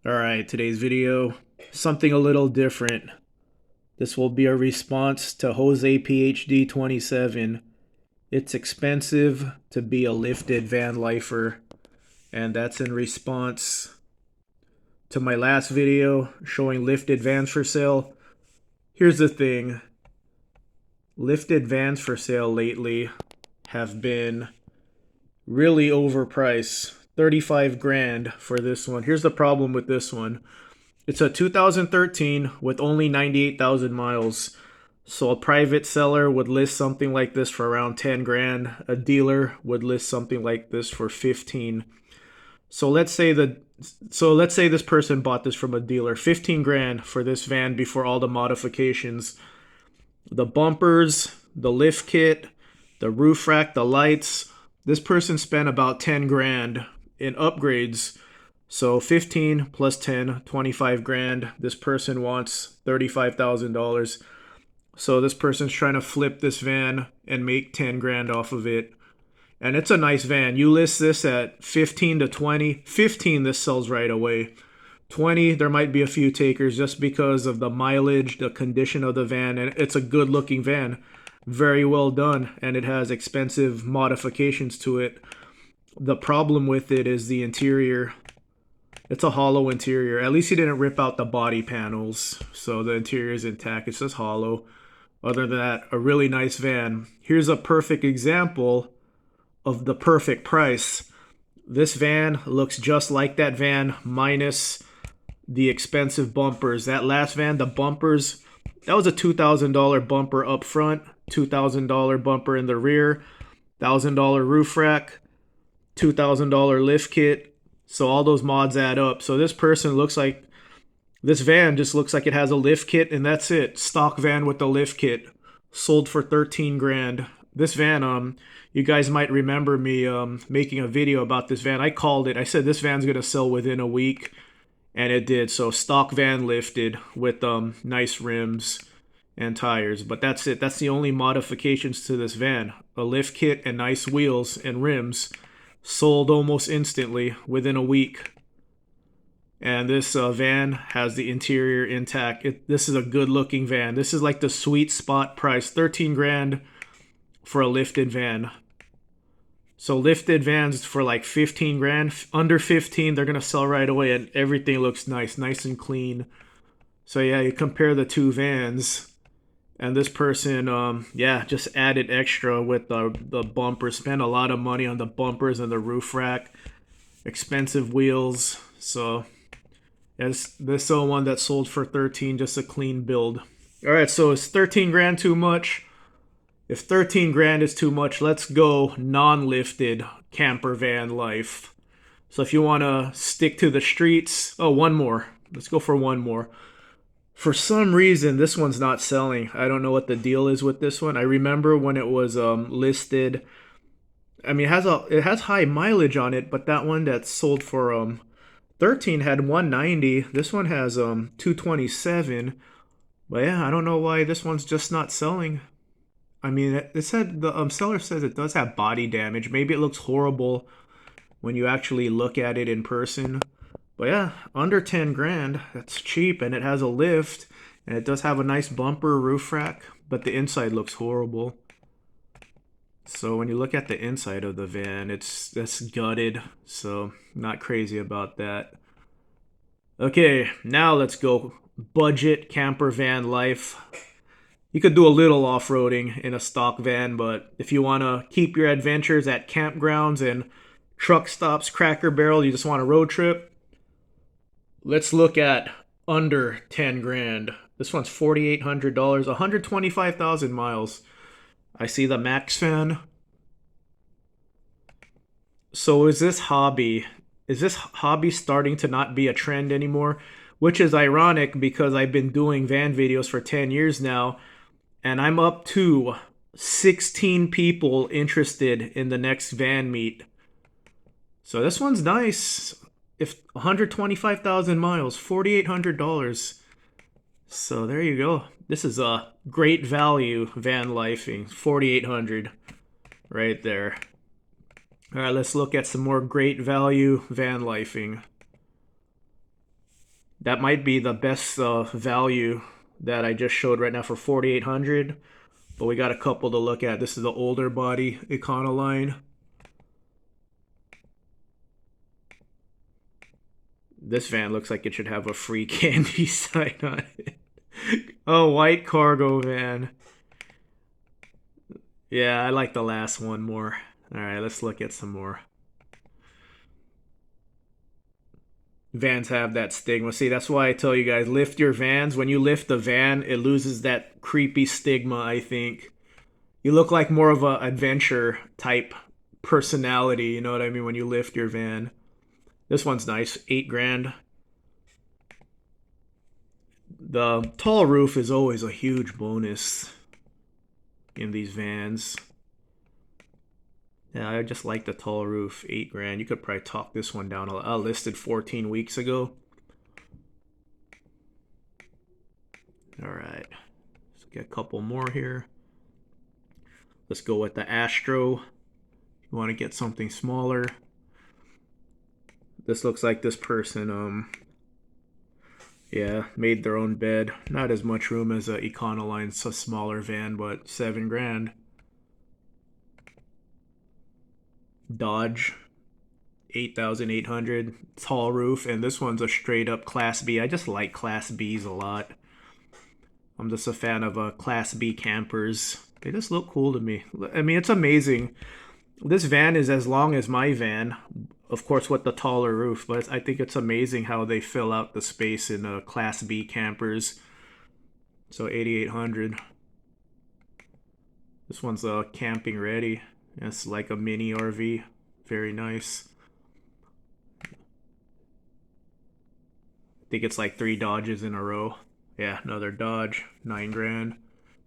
Alright, today's video, something a little different. This will be a response to Jose PhD 27. It's expensive to be a lifted van lifer, and that's in response to my last video showing lifted vans for sale. Here's the thing. Lifted vans for sale lately have been really overpriced. 35 grand for this one. Here's the problem with this one. It's a 2013 with only 98,000 miles. So a private seller would list something like this for around 10 grand. A dealer would list something like this for 15. So let's say this person bought this from a dealer, 15 grand for this van before all the modifications. The bumpers, the lift kit, the roof rack, the lights. This person spent about 10 grand in upgrades. So 15 plus 10, 25 grand. This person wants $35,000. So this person's trying to flip this van and make 10 grand off of it. And it's a nice van. You list this at 15 to 20. 15, this sells right away. 20, there might be a few takers just because of the mileage, the condition of the van, and it's a good looking van. Very well done, and it has expensive modifications to it. The problem with it is the interior. It's a hollow interior. At least he didn't rip out the body panels, so the interior is intact. It's just hollow. Other than that, a really nice van. Here's a perfect example of the perfect price. This van looks just like that van minus the expensive bumpers. That last van, the bumpers, that was a $2,000 bumper up front, $2,000 bumper in the rear, $1,000 roof rack, $2,000 lift kit. So all those mods add up. So this van just looks like it has a lift kit and that's it. Stock van with the lift kit. Sold for 13 grand. This van, you guys might remember me making a video about this van. I called it. I said this van's gonna sell within a week, and it did. So stock van lifted with nice rims and tires. But that's it. That's the only modifications to this van. A lift kit and nice wheels and rims. Sold almost instantly within a week. And this van has the interior intact. This is a good looking van. This is like the sweet spot price. 13 grand for a lifted van. So lifted vans for like 15 grand. Under 15, they're going to sell right away and everything looks nice and clean. So yeah, you compare the two vans. And this person, just added extra with the bumper. Spent a lot of money on the bumpers and the roof rack. Expensive wheels. So this one that sold for 13, just a clean build. All right, so is 13 grand too much? If 13 grand is too much, let's go non-lifted camper van life. So if you want to stick to the streets, one more. Let's go for one more. For some reason, this one's not selling. I don't know what the deal is with this one. I remember when it was listed. I mean, it has high mileage on it, but that one that sold for 13 had 190. This one has 227. But yeah, I don't know why this one's just not selling. I mean, it said the seller says it does have body damage. Maybe it looks horrible when you actually look at it in person. But yeah, under 10 grand, that's cheap, and it has a lift, and it does have a nice bumper roof rack, but the inside looks horrible. So when you look at the inside of the van, that's gutted, so not crazy about that. Okay, now let's go budget camper van life. You could do a little off-roading in a stock van, but if you want to keep your adventures at campgrounds and truck stops, Cracker Barrel, you just want a road trip, let's look at under 10 grand. This one's $4,800, 125,000 miles. I see the Max fan. So is this hobby starting to not be a trend anymore? Which is ironic because I've been doing van videos for 10 years now, and I'm up to 16 people interested in the next van meet. So this one's nice. If 125,000 miles, $4,800. So there you go. This is a great value van lifing. 4,800 right there. All right, let's look at some more great value van lifing. That might be the best value that I just showed right now for 4,800. But we got a couple to look at. This is the older body Econoline. This van looks like it should have a free candy sign on it. Oh, white cargo van. Yeah, I like the last one more. All right, let's look at some more. Vans have that stigma. See, that's why I tell you guys, lift your vans. When you lift the van, it loses that creepy stigma, I think. You look like more of a adventure type personality, you know what I mean, when you lift your van. This one's nice, 8 grand. The tall roof is always a huge bonus in these vans. Yeah, I just like the tall roof, 8 grand. You could probably talk this one down. I listed 14 weeks ago. All right, let's get a couple more here. Let's go with the Astro. You want to get something smaller. This looks like this person, yeah, made their own bed. Not as much room as a Econoline, it's a smaller van, but 7 grand. Dodge, 8,800, tall roof, and this one's a straight up Class B. I just like Class Bs a lot. I'm just a fan of Class B campers. They just look cool to me. I mean, it's amazing. This van is as long as my van, of course, with the taller roof, but I think it's amazing how they fill out the space in Class B campers. So 8,800. This one's camping ready. It's like a mini RV. Very nice. I think it's like 3 Dodges in a row. Yeah, another Dodge, 9 grand.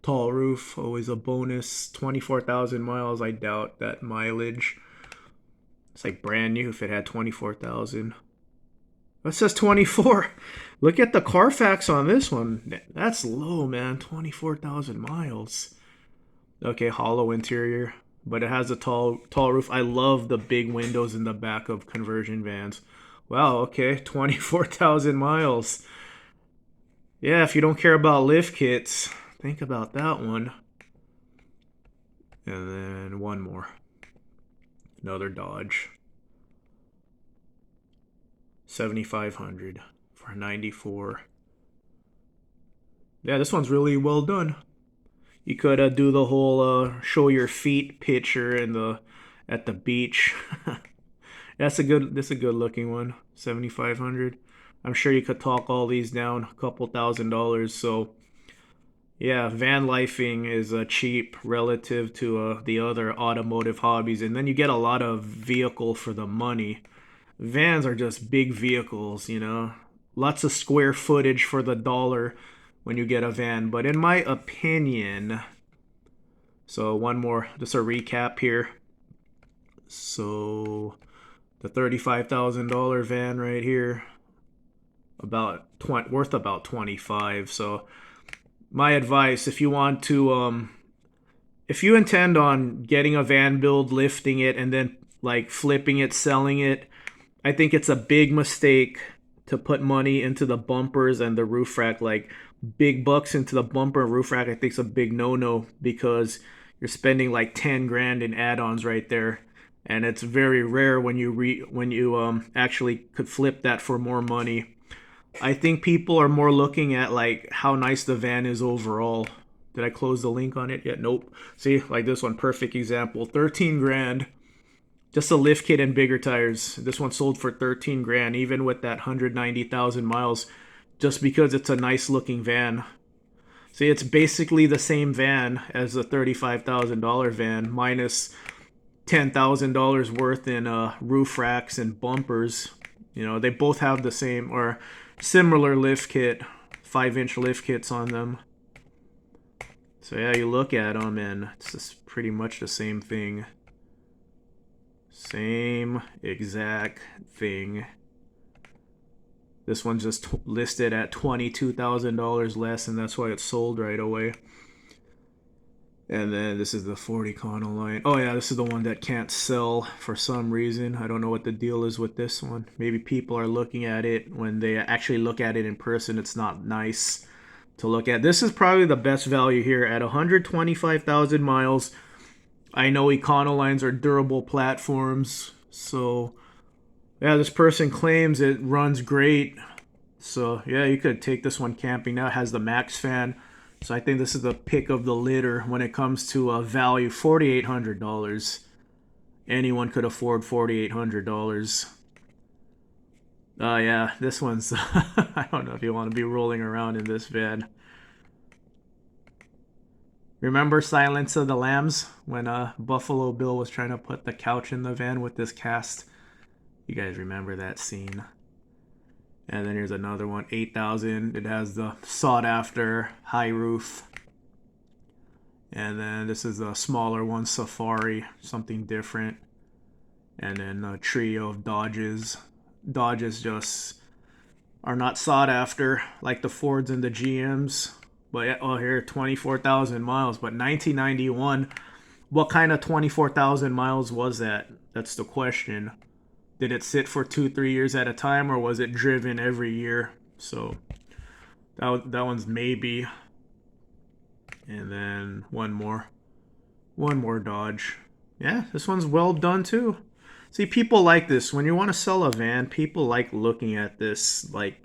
Tall roof, always a bonus. 24,000 miles. I doubt that mileage. It's like brand new if it had 24,000. It says 24. Look at the Carfax on this one. That's low, man. 24,000 miles. Okay, hollow interior, but it has a tall roof. I love the big windows in the back of conversion vans. Wow, okay, 24,000 miles. Yeah, if you don't care about lift kits, think about that one. And then one more. Another Dodge. 7,500 for 94. Yeah, this one's really well done. You could do the whole show your feet picture at the beach. That's a good looking one. 7,500. I'm sure you could talk all these down a couple $1,000. So yeah, van lifing is cheap relative to the other automotive hobbies, and then you get a lot of vehicle for the money. Vans are just big vehicles, you know. Lots of square footage for the dollar when you get a van. But in my opinion, so one more, just a recap here. So the $35,000 van right here, worth about 25. So my advice, if you want to, if you intend on getting a van build, lifting it, and then like flipping it, selling it, I think it's a big mistake to put money into the bumpers and the roof rack. Like big bucks into the bumper and roof rack, I think is a big no-no, because you're spending like 10 grand in add-ons right there, and it's very rare when you actually could flip that for more money. I think people are more looking at like how nice the van is overall. Did I close the link on it yet? Nope. See, like this one, perfect example. 13 grand. Just a lift kit and bigger tires. This one sold for 13 grand, even with that 190,000 miles, just because it's a nice looking van. See, it's basically the same van as a $35,000 van, minus $10,000 worth in roof racks and bumpers. You know, they both have the same or similar lift kit, 5-inch lift kits on them. So yeah, you look at them and it's just pretty much the same thing. Same exact thing. This one's just listed at $22,000 less, and that's why it sold right away. And then this is the 40 Econoline. Oh yeah, this is the one that can't sell for some reason. I don't know what the deal is with this one. Maybe people are looking at it. When they actually look at it in person, it's not nice to look at. This is probably the best value here at 125,000 miles. I know Econolines are durable platforms, so yeah, this person claims it runs great. So yeah, you could take this one camping. Now it has the max fan. So I think this is the pick of the litter when it comes to a value. $4,800. Anyone could afford $4,800. Yeah, this one's I don't know if you want to be rolling around in this van. Remember Silence of the Lambs when Buffalo Bill was trying to put the couch in the van with this cast? You guys remember that scene? And then here's another one, 8,000. It has the sought after high roof. And then this is a smaller one, Safari, something different. And then a trio of Dodges. Dodges just are not sought after like the Fords and the GMs. But oh, here 24,000 miles. But 1991, what kind of 24,000 miles was that? That's the question. Did it sit for 2-3 years at a time, or was it driven every year? So that one's maybe. And then one more Dodge. Yeah, this one's well done too. See, people like this. When you want to sell a van, people like looking at this. Like,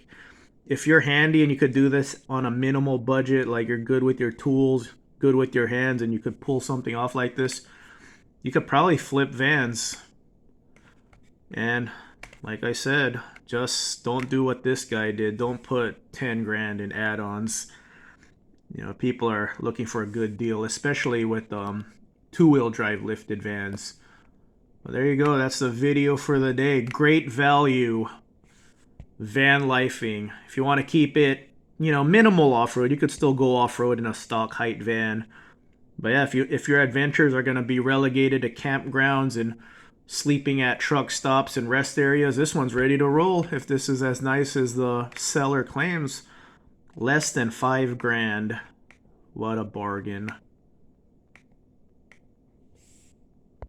if you're handy and you could do this on a minimal budget, like you're good with your tools, good with your hands, and you could pull something off like this, you could probably flip vans. And like I said, just don't do what this guy did. Don't put 10 grand in add-ons. You know, people are looking for a good deal, especially with two-wheel drive lifted vans. Well, there you go. That's the video for the day. Great value van lifing. If you want to keep it, you know, minimal off-road, you could still go off-road in a stock height van. But yeah, if your adventures are going to be relegated to campgrounds and sleeping at truck stops and rest areas, this one's ready to roll. If this is as nice as the seller claims, less than 5 grand. What a bargain.